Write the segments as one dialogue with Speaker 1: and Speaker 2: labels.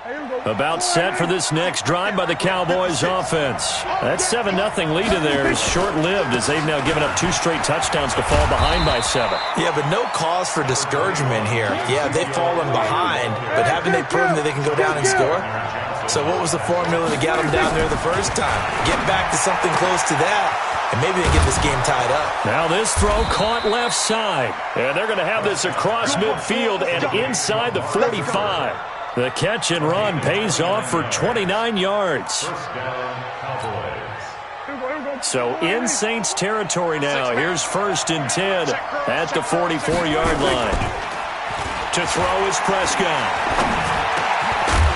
Speaker 1: About set for this next drive by the Cowboys offense. That 7-0 lead of theirs is short-lived as they've now given up 2 straight touchdowns to fall behind by 7.
Speaker 2: Yeah, but no cause for discouragement here. Yeah, they've fallen behind, but haven't they proven that they can go down and score? So what was the formula to get them down there the first time? Get back to something close to that, and maybe they get this game tied up. Now
Speaker 1: this throw caught left side, and they're going to have this across midfield and inside the 45. The catch and run pays off for 29 yards. So in Saints territory now. Here's 1st and 10 at the 44-yard line. To throw is Prescott.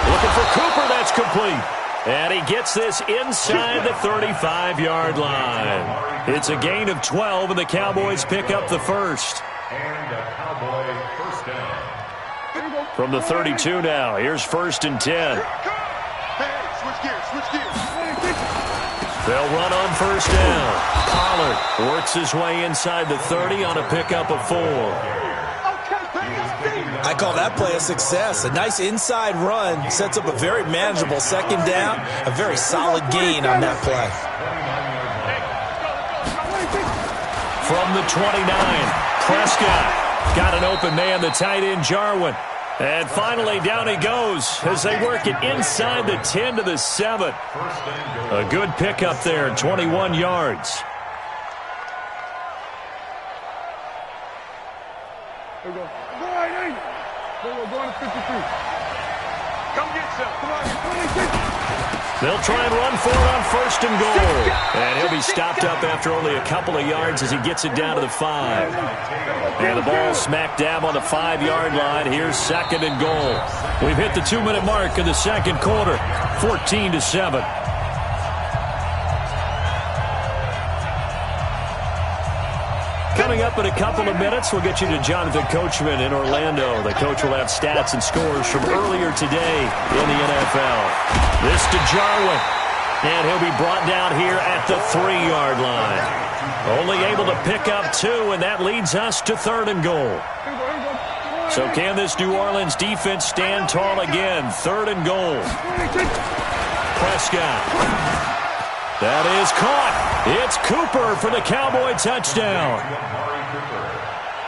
Speaker 1: Looking for Cooper. That's complete. And he gets this inside the 35-yard line. It's a gain of 12, and the Cowboys pick up the first.
Speaker 3: And a Cowboy first down.
Speaker 1: From the 32 now, here's 1st and 10. They'll run on 1st down. Pollard works his way inside the 30 on a pickup of 4.
Speaker 2: I call that play a success. A nice inside run sets up a very manageable 2nd down. A very solid gain on that play.
Speaker 1: From the 29, Prescott got an open man, the tight end Jarwin. And finally, down he goes as they work it inside the 10 to the 7. A good pickup there, 21 yards.
Speaker 4: Go on to 53. Come get some. Come on,
Speaker 1: they'll try and run for it on 1st and goal. And he'll be stopped up after only a couple of yards as he gets it down to the 5. And the ball smack dab on the 5-yard line. Here's 2nd and goal. We've hit the 2-minute mark in the 2nd quarter, 14-7. Coming up in a couple of minutes, we'll get you to Jonathan Coachman in Orlando. The coach will have stats and scores from earlier today in the NFL. This to Jarwin, and he'll be brought down here at the 3-yard line. Only able to pick up 2, and that leads us to 3rd and goal. So can this New Orleans defense stand tall again? 3rd and goal. Prescott. That is caught. It's Cooper for the Cowboy touchdown.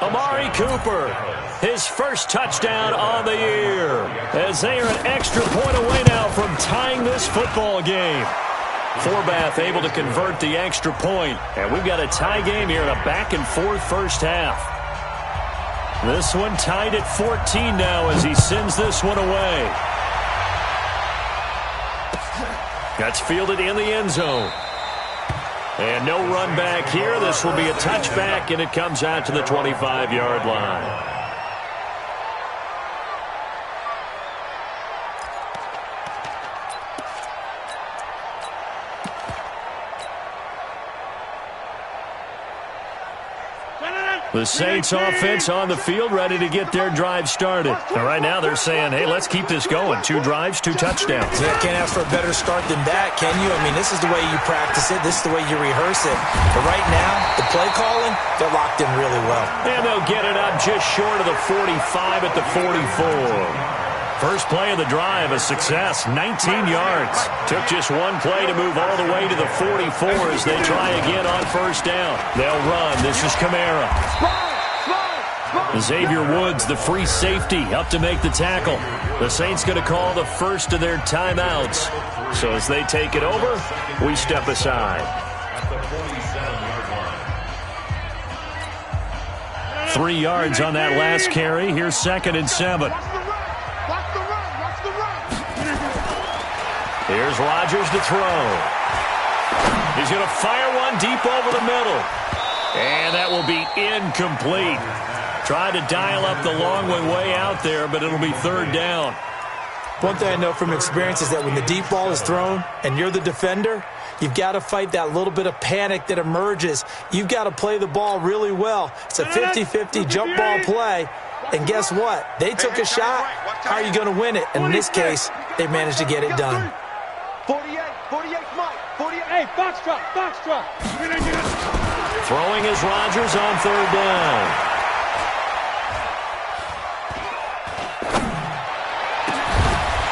Speaker 1: Amari Cooper, his first touchdown on the year, as they are an extra point away now from tying this football game. Forbath able to convert the extra point, and we've got a tie game here in a back-and-forth first half. This one tied at 14 now as he sends this one away. That's fielded in the end zone. And no run back here. This will be a touchback, and it comes out to the 25-yard line. The Saints offense on the field, ready to get their drive started. And right now they're saying, hey, let's keep this going. 2 drives, 2 touchdowns.
Speaker 2: Yeah, can't ask for a better start than that, can you? I mean, this is the way you practice it. This is the way you rehearse it. But right now, the play calling, they're locked in really well.
Speaker 1: And they'll get it up just short of the 45 at the 44. First play of the drive, a success, 19 yards. Took just one play to move all the way to the 44 as they try again on 1st down. They'll run. This is Kamara. Xavier Woods, the free safety, up to make the tackle. The Saints going to call the first of their timeouts. So as they take it over, we step aside. 3 yards on that last carry. Here's 2nd and 7. Here's Rodgers to throw. He's going to fire one deep over the middle. And that will be incomplete. Tried to dial up the long one way out there, but it'll be 3rd down.
Speaker 2: One thing I know from experience is that when the deep ball is thrown and you're the defender, you've got to fight that little bit of panic that emerges. You've got to play the ball really well. It's a 50-50 jump ball play. And guess what? They took a shot. How are you going to win it? And in this case, they managed to get it done.
Speaker 4: 48, Mike. 48. Hey, foxtrot.
Speaker 1: Throwing is Rodgers on 3rd down.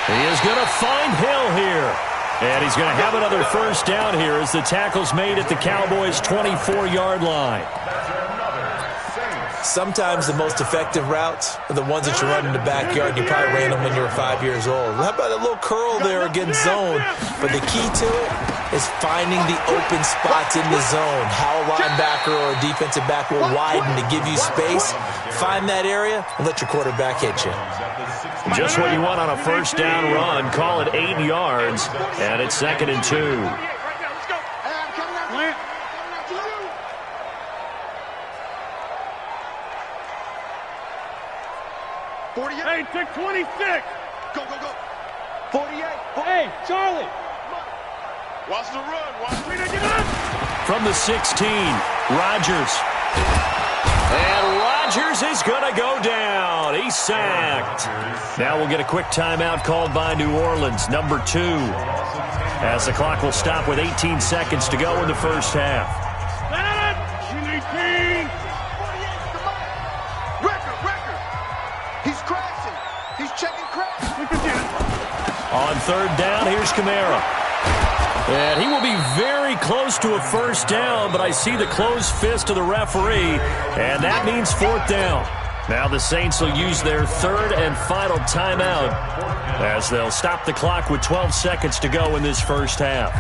Speaker 1: He is going to find Hill here. And he's going to have another first down here as the tackle's made at the Cowboys' 24-yard line.
Speaker 2: Sometimes the most effective routes are the ones that you run in the backyard. You probably ran them when you were 5 years old. How about a little curl there against zone? But the key to it is finding the open spots in the zone. How a linebacker or a defensive back will widen to give you space. Find that area and let your quarterback hit you.
Speaker 1: Just what you want on a first down run. Call it 8 yards, and it's 2nd and 2.
Speaker 4: Hey, take 26. Go, go, go. 48. Hey, Charlie. Watch the run. Watch me.
Speaker 1: From the 16, Rodgers. And Rodgers is going to go down. He's sacked. Now we'll get a quick timeout called by New Orleans, number 2. As the clock will stop with 18 seconds to go in the first half. On third down, here's Kamara. And he will be very close to a first down, but I see the closed fist of the referee, and that means 4th down. Now the Saints will use their 3rd and final timeout as they'll stop the clock with 12 seconds to go in this first half.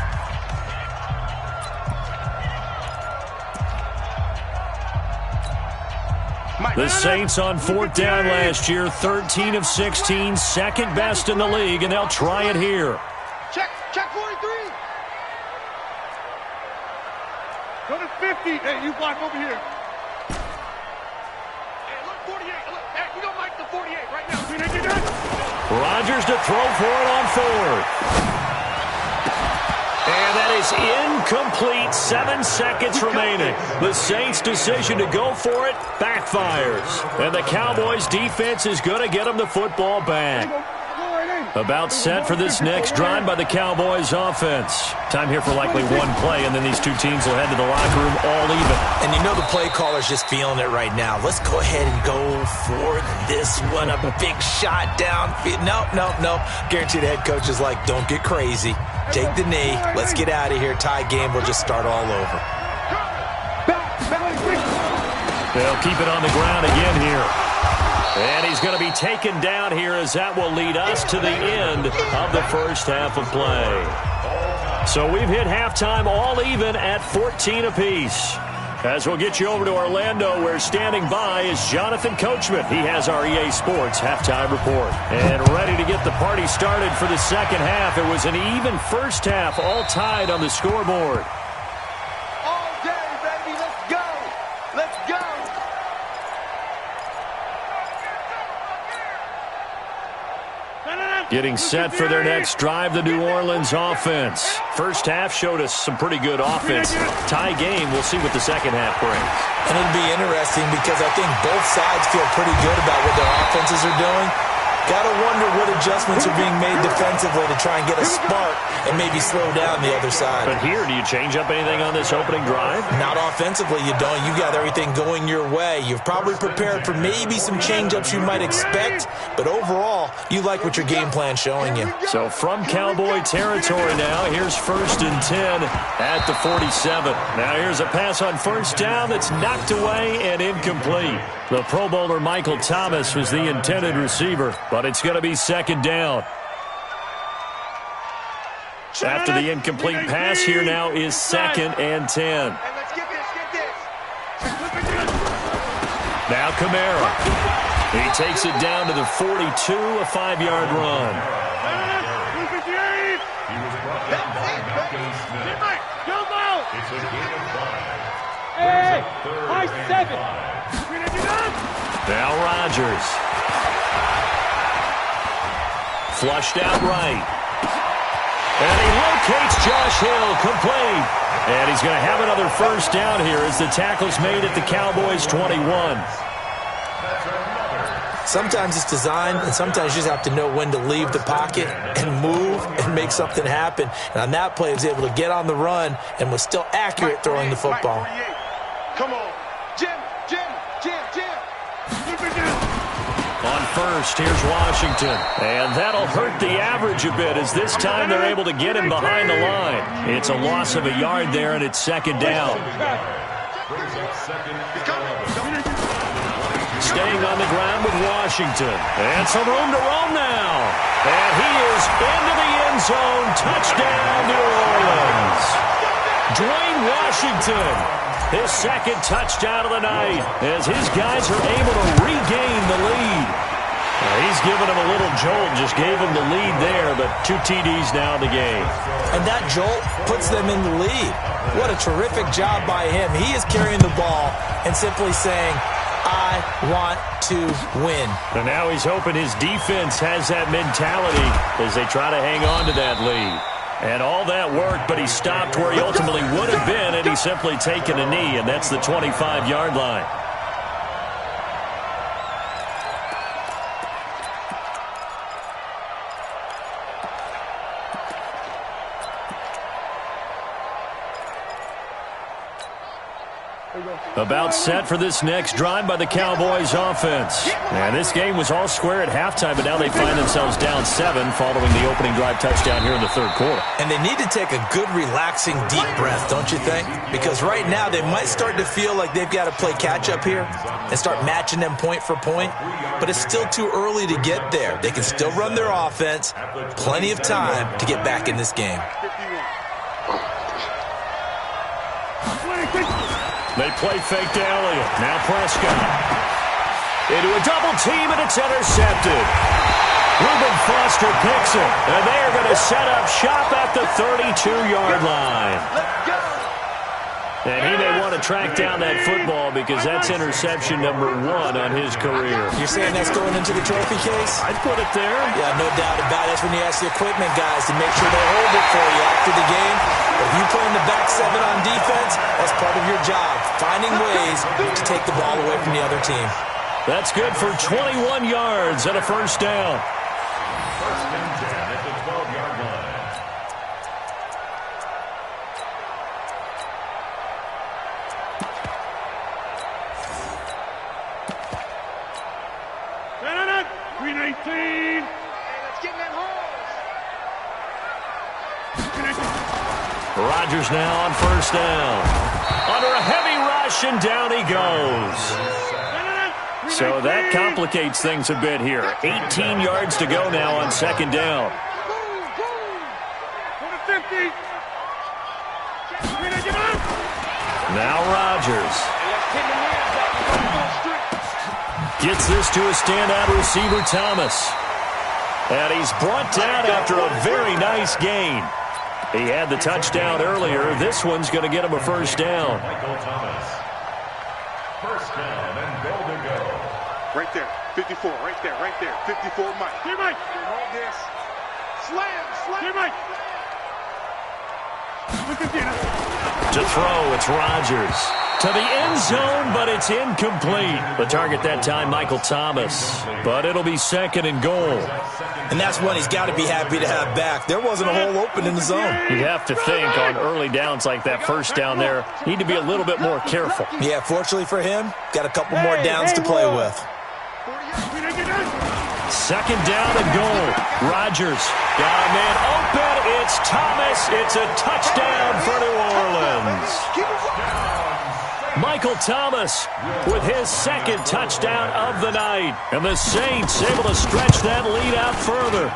Speaker 1: The Saints on 4th down last year, 13 of 16, second best in the league, and they'll try it here.
Speaker 4: Check 43. Go to 50. Hey, you block over here. Hey, look, 48. Look, hey, we don't like the 48 right now.
Speaker 1: Rodgers to throw for it on 4th. And that is incomplete. 7 seconds remaining. The Saints' decision to go for it backfires. And the Cowboys' defense is going to get them the football back. About set for this next drive by the Cowboys offense. Time here for likely one play, and then these two teams will head to the locker room all even.
Speaker 2: And you know the play caller's just feeling it right now. Let's go ahead and go for this one. A big shot down. No. Guarantee the head coach is like, don't get crazy. Take the knee. Let's get out of here. Tie game. We'll just start all over.
Speaker 1: They'll keep it on the ground again here. And he's going to be taken down here as that will lead us to the end of the first half of play. So we've hit halftime all even at 14 apiece. As we'll get you over to Orlando, where standing by is Jonathan Coachman. He has our EA Sports halftime report. And ready to get the party started for the second half. It was an even first half, all tied on the scoreboard.
Speaker 4: All day, baby. Let's go. Let's go.
Speaker 1: Getting set for their next drive, the New Orleans offense. First half showed us some pretty good offense. Tie game, we'll see what the second half brings.
Speaker 2: And it'll be interesting because I think both sides feel pretty good about what their offenses are doing. Got to wonder what adjustments are being made defensively to try and get a spark and maybe slow down the other side.
Speaker 1: But here, do you change up anything on this opening drive?
Speaker 2: Not offensively, you don't. You got everything going your way. You've probably prepared for maybe some change-ups you might expect, but overall, you like what your game plan's showing you.
Speaker 1: So from Cowboy territory now, here's 1st and 10 at the 47. Now here's a pass on first down that's knocked away and incomplete. The Pro Bowler Michael Thomas was the intended receiver, but it's going to be second down. After the incomplete pass, here now is 2nd and 10. Now Kamara. He takes it down to the 42, a 5-yard run.
Speaker 4: Hey, high 7.
Speaker 1: Now Rodgers. Flushed out right. And he locates Josh Hill, complete. And he's going to have another first down here as the tackle's made at the Cowboys' 21.
Speaker 2: Sometimes it's designed, and sometimes you just have to know when to leave the pocket and move and make something happen. And on that play, he was able to get on the run and was still accurate throwing the football.
Speaker 4: Come on. Jim.
Speaker 1: On first. Here's Washington. And that'll hurt the average a bit as this time they're able to get him behind the line. It's a loss of a yard there, and it's second down. Staying on the ground with Washington. And some room to roam now. And he is into the end zone. Touchdown, New Orleans. Dwayne Washington, his second touchdown of the night, as his guys are able to regain the lead. He's given him a little jolt, just gave him the lead there, but 2 TDs now in the game.
Speaker 2: And that jolt puts them in the lead. What a terrific job by him. He is carrying the ball and simply saying, I want to win.
Speaker 1: And now he's hoping his defense has that mentality as they try to hang on to that lead. And all that worked, but he stopped where he ultimately would have been, and he's simply taken a knee, and that's the 25-yard line. About set for this next drive by the Cowboys offense. And this game was all square at halftime, but now they find themselves down 7 following the opening drive touchdown here in the third quarter.
Speaker 2: And they need to take a good, relaxing, deep breath, don't you think? Because right now they might start to feel like they've got to play catch-up here and start matching them point for point. But it's still too early to get there. They can still run their offense. Plenty of time to get back in this game.
Speaker 1: They play fake to Elliott. Now Prescott. Into a double team, and it's intercepted. Reuben Foster picks it, and they are going to set up shop at the 32-yard line. And he may want to track down that football because that's interception number 1 on his career.
Speaker 2: You're saying that's going into the trophy case?
Speaker 1: I'd put it there.
Speaker 2: Yeah, no doubt about it. That's when you ask the equipment guys to make sure they hold it for you after the game. But if you play in the back 7 on defense, that's part of your job, finding ways to take the ball away from the other team.
Speaker 1: That's good for 21 yards and a first down.
Speaker 3: First and 10 at the 12-yard line.
Speaker 4: Green 18. Hey, let's get in that hole.
Speaker 1: Rodgers now on first down. Under a heavy rush, and down he goes. So that complicates things a bit here. 18 yards to go now on second down. Now Rodgers. Gets this to a standout receiver, Thomas. And he's brought down after a very nice gain. He had the touchdown earlier. This one's going to get him a first down.
Speaker 3: Michael Thomas. First down and goal to go.
Speaker 5: Right there, 54, right there, 54, Mike.
Speaker 4: Here, Mike.
Speaker 5: Hold this. Slam.
Speaker 4: Here, Mike.
Speaker 1: To throw, it's Rodgers. To the end zone, but it's incomplete. The target that time, Michael Thomas. But it'll be second and goal.
Speaker 2: And that's one he's got to be happy to have back. There wasn't a hole open in the zone.
Speaker 1: You have to think on early downs like that first down there, need to be a little bit more careful.
Speaker 2: Yeah, fortunately for him, got a couple more downs to play with.
Speaker 1: Second down and goal. Rodgers got a man open. It's Thomas. It's a touchdown for New Orleans. Michael Thomas with his second touchdown of the night. And the Saints able to stretch that lead out further.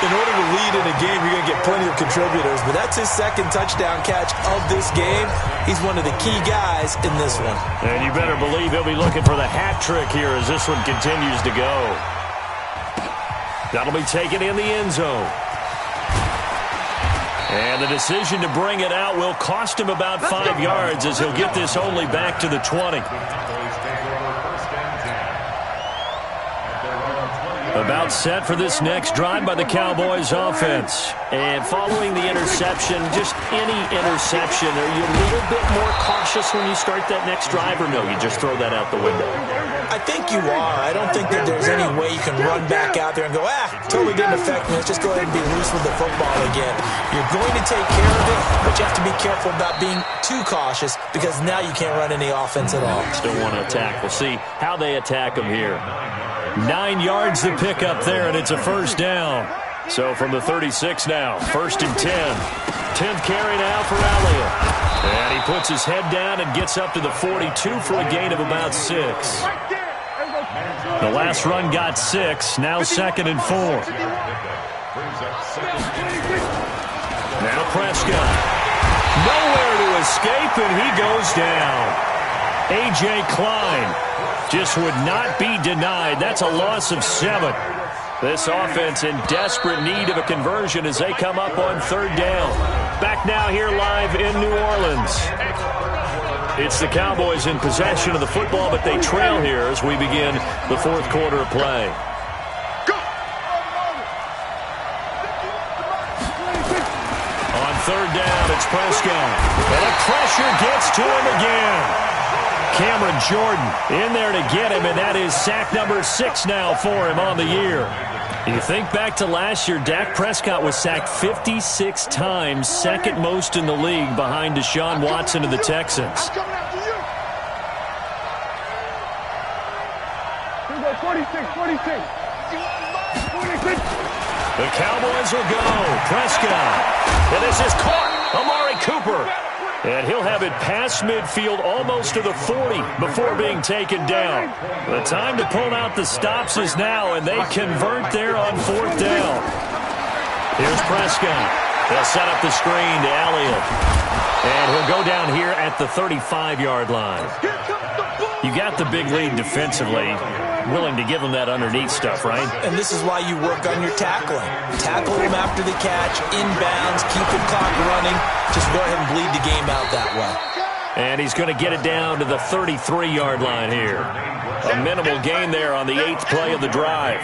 Speaker 2: In order to lead in a game, you're going to get plenty of contributors, but that's his second touchdown catch of this game. He's one of the key guys in this one.
Speaker 1: And you better believe he'll be looking for the hat trick here as this one continues to go. That'll be taken in the end zone. And the decision to bring it out will cost him about 5 yards as he'll get this only back to the 20. About set for this next drive by the Cowboys offense. And following the interception, just any interception, are you a little bit more cautious when you start that next drive, or no, you just throw that out the window?
Speaker 2: I think you are. I don't think that there's any way you can run back out there and go, totally didn't affect me. Let's just go ahead and be loose with the football again. You're going to take care of it, but you have to be careful about being too cautious because now you can't rn any offense at all.
Speaker 1: Still want to attack. We'll see how they attack them here. 9 yards to pick up there, and it's a first down. So from the 36 now, 1st and 10. 10th carry now for Elliott. And he puts his head down and gets up to the 42 for a gain of about 6. The last run got 6, now 2nd and 4. Now Prescott. Nowhere to escape, and he goes down. A.J. Klein just would not be denied. That's a loss of 7. This offense in desperate need of a conversion as they come up on 3rd down. Back now here live in New Orleans. It's the Cowboys in possession of the football, but they trail here as we begin the 4th quarter of play. On 3rd down, it's Prescott. And the pressure gets to him again. Cameron Jordan in there to get him, and that is sack number 6 now for him on the year. You think back to last year, Dak Prescott was sacked 56 times, 2nd most in the league behind Deshaun Watson of the Texans.
Speaker 4: 46.
Speaker 1: The Cowboys will go. Prescott. And this is caught. Amari Cooper. And he'll have it past midfield almost to the 40 before being taken down. The time to pull out the stops is now, and they convert there on 4th down. Here's Prescott. They'll set up the screen to Elliott. And he'll go down here at the 35-yard line. You got the big lead defensively. Willing to give him that underneath stuff, right?
Speaker 2: And this is why you work on your tackling. Tackle him after the catch, inbounds, keep the clock running. Just go ahead and bleed the game out that way.
Speaker 1: And he's going to get it down to the 33-yard line here. A minimal gain there on the 8th play of the drive.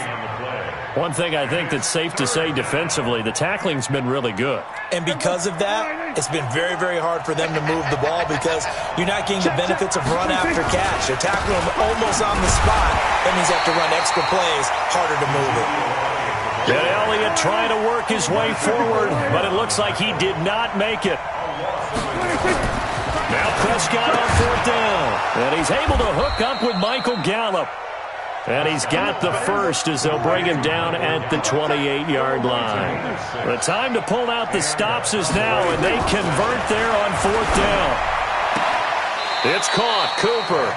Speaker 1: One thing I think that's safe to say defensively, the tackling's been really good.
Speaker 2: And because of that, it's been very, very hard for them to move the ball because you're not getting the benefits of run after catch. They're tackling them almost on the spot. That means they have to run extra plays, harder to move it.
Speaker 1: And Elliott trying to work his way forward, but it looks like he did not make it. Now Prescott on 4th down. And he's able to hook up with Michael Gallup. And he's got the first as they'll bring him down at the 28-yard line. The time to pull out the stops is now, and they convert there on 4th down. It's caught, Cooper.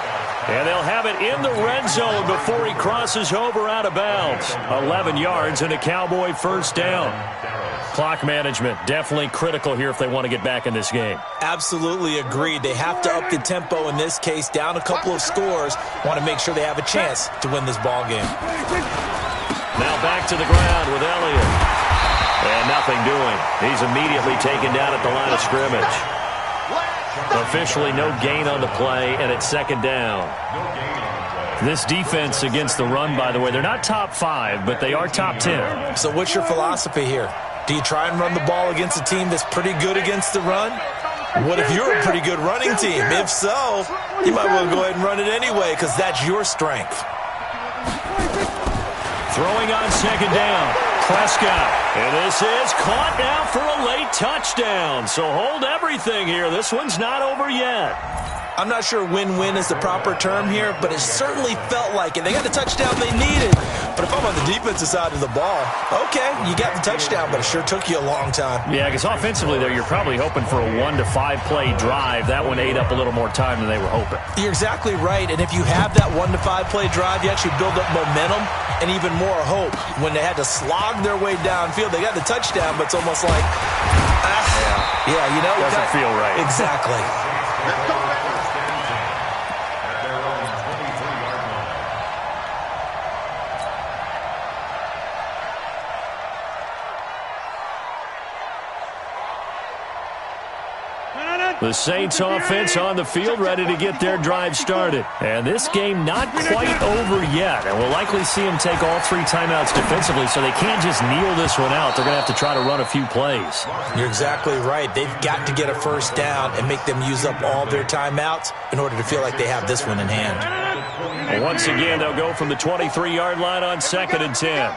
Speaker 1: And they'll have it in the red zone before he crosses over out of bounds. 11 yards and a Cowboy first down. Clock management definitely critical here if they want to get back in this game.
Speaker 2: Absolutely agreed. They have to up the tempo in this case, down a couple of scores. Want to make sure they have a chance to win this ball game.
Speaker 1: Now back to the ground with Elliott. And nothing doing. He's immediately taken down at the line of scrimmage. Officially no gain on the play, and it's 2nd down. This defense against the run, by the way, they're not top 5, but they are top 10.
Speaker 2: So what's your philosophy here? Do you try and run the ball against a team that's pretty good against the run? What if you're a pretty good running team? If so, you might well go ahead and run it anyway because that's your strength.
Speaker 1: Throwing on 2nd down. Prescott. And this is caught now for a late touchdown. So hold everything here. This one's not over yet.
Speaker 2: I'm not sure win-win is the proper term here, but it certainly felt like it. They got the touchdown they needed. But if I'm on the defensive side of the ball, okay, you got the touchdown, but it sure took you a long time.
Speaker 1: Yeah, because offensively there, you're probably hoping for a 1 to 5 play drive. That one ate up a little more time than they were hoping.
Speaker 2: You're exactly right. And if you have that 1 to 5 play drive, you actually build up momentum and even more hope. When they had to slog their way downfield, they got the touchdown, but it's almost like, yeah, you know.
Speaker 1: Doesn't feel right.
Speaker 2: Exactly.
Speaker 1: The Saints offense on the field ready to get their drive started. And this game not quite over yet. And we'll likely see them take all 3 timeouts defensively, so they can't just kneel this one out. They're going to have to try to run a few plays.
Speaker 2: You're exactly right. They've got to get a first down and make them use up all their timeouts in order to feel like they have this one in hand.
Speaker 1: And once again, they'll go from the 23-yard line on 2nd and 10.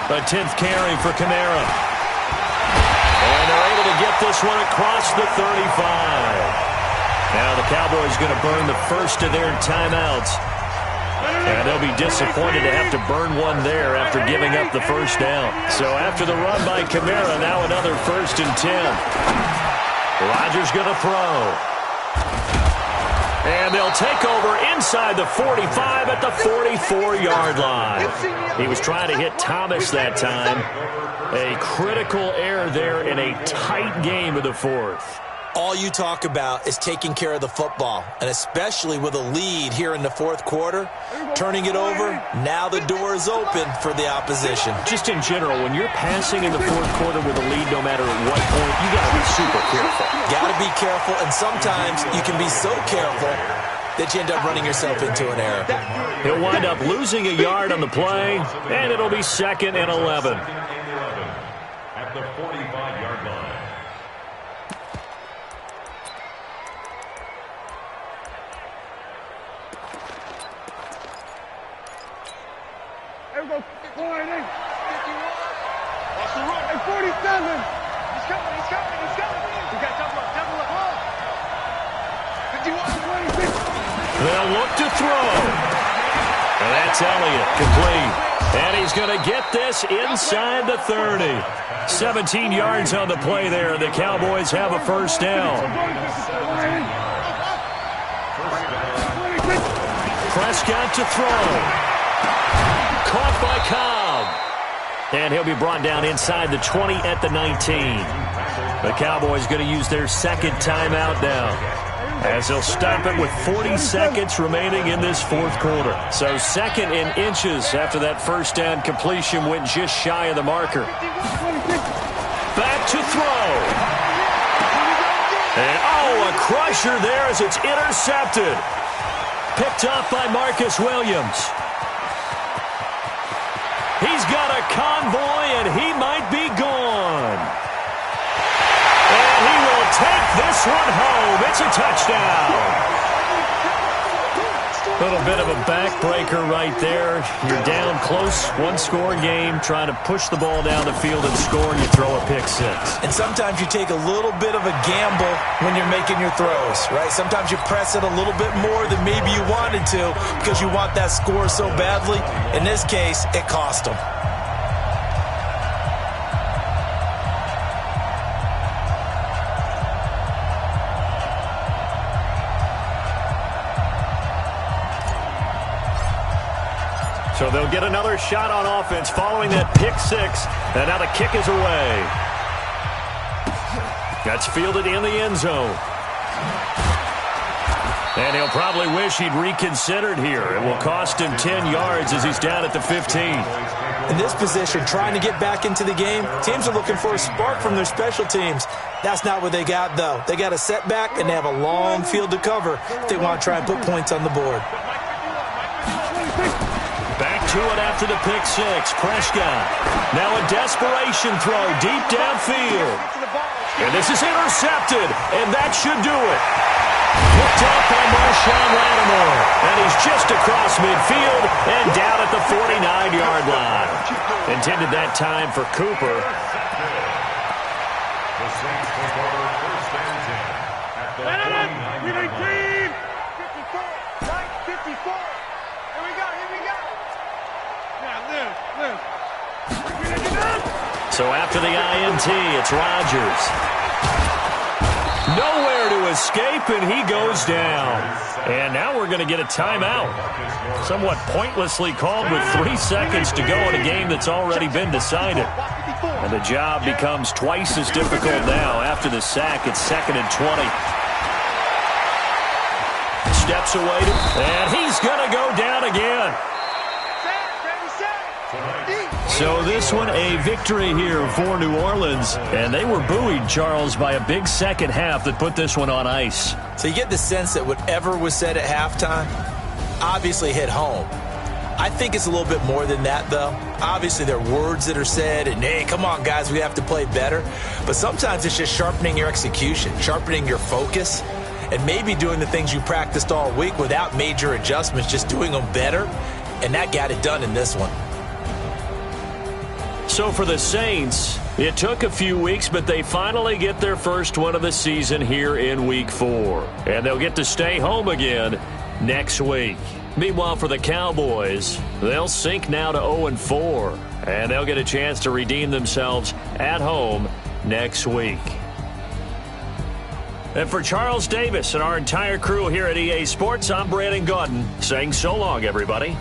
Speaker 1: A 10th carry for Kamara. And they're able to get this one across the 35. Now the Cowboys going to burn the first of their timeouts. And they'll be disappointed to have to burn one there after giving up the first down. So after the run by Kamara, now another 1st and 10. Rodgers going to throw. And they'll take over inside the 45 at the 44-yard line. He was trying to hit Thomas that time. A critical error there in a tight game of the 4th.
Speaker 2: All you talk about is taking care of the football, and especially with a lead here in the 4th quarter, turning it over, now the door is open for the opposition.
Speaker 1: Just in general, when you're passing in the 4th quarter with a lead, no matter at what point, you got to be super careful.
Speaker 2: Got to be careful, and sometimes you can be so careful that you end up running yourself into an error.
Speaker 1: He'll wind up losing a yard on the play, and it'll be 2nd and 11.
Speaker 3: At the 45-yard line.
Speaker 4: There we go. 40. Watch the run. Hey, 47. He's coming. We got double up. 51, 26.
Speaker 1: They'll look to throw. And that's Elliott, complete. And he's going to get this inside the 30. 17 yards on the play there. The Cowboys have a 1st down. Prescott to throw. Caught by Cobb. And he'll be brought down inside the 20 at the 19. The Cowboys going to use their 2nd timeout now, as they'll stop it with 40 seconds remaining in this 4th quarter. So 2nd in inches after that 1st down completion went just shy of the marker. Back to throw. And a crusher there as it's intercepted. Picked off by Marcus Williams. He's got a convoy, and he might be gone. And he will take this one home. It's a touchdown. A little bit of a backbreaker right there. You're down close, 1-score game, trying to push the ball down the field and score, and you throw a pick 6.
Speaker 2: And sometimes you take a little bit of a gamble when you're making your throws, right? Sometimes you press it a little bit more than maybe you wanted to because you want that score so badly. In this case, it cost them.
Speaker 1: So they'll get another shot on offense following that pick 6. And now the kick is away. That's fielded in the end zone. And he'll probably wish he'd reconsidered here. It will cost him 10 yards as he's down at the 15.
Speaker 2: In this position, trying to get back into the game, teams are looking for a spark from their special teams. That's not what they got, though. They got a setback, and they have a long field to cover if they want to try and put points on the board.
Speaker 1: Back to it after the pick 6. Prescott. Now a desperation throw deep downfield. And this is intercepted, and that should do it. Picked up by Marshawn Lattimore. And he's just across midfield and down at the 49-yard line. Intended that time for Cooper.
Speaker 3: The Saints take over 1st and 10 at the 49-yard line.
Speaker 4: 54. Here we go.
Speaker 1: So after the INT, it's Rodgers. Nowhere to escape, and he goes down. And now we're going to get a timeout. Somewhat pointlessly called with 3 seconds to go in a game that's already been decided. And the job becomes twice as difficult now. After the sack, it's 2nd and 20. Steps away, and he's going to go down again. So this one, a victory here for New Orleans. And they were buoyed, Charles, by a big second half that put this one on ice.
Speaker 2: So you get the sense that whatever was said at halftime obviously hit home. I think it's a little bit more than that, though. Obviously, there are words that are said, and, hey, come on, guys, we have to play better. But sometimes it's just sharpening your execution, sharpening your focus, and maybe doing the things you practiced all week without major adjustments, just doing them better. And that got it done in this one.
Speaker 1: So for the Saints, it took a few weeks, but they finally get their first one of the season here in Week 4. And they'll get to stay home again next week. Meanwhile, for the Cowboys, they'll sink now to 0-4, and they'll get a chance to redeem themselves at home next week. And for Charles Davis and our entire crew here at EA Sports, I'm Brandon Gaudin saying so long, everybody.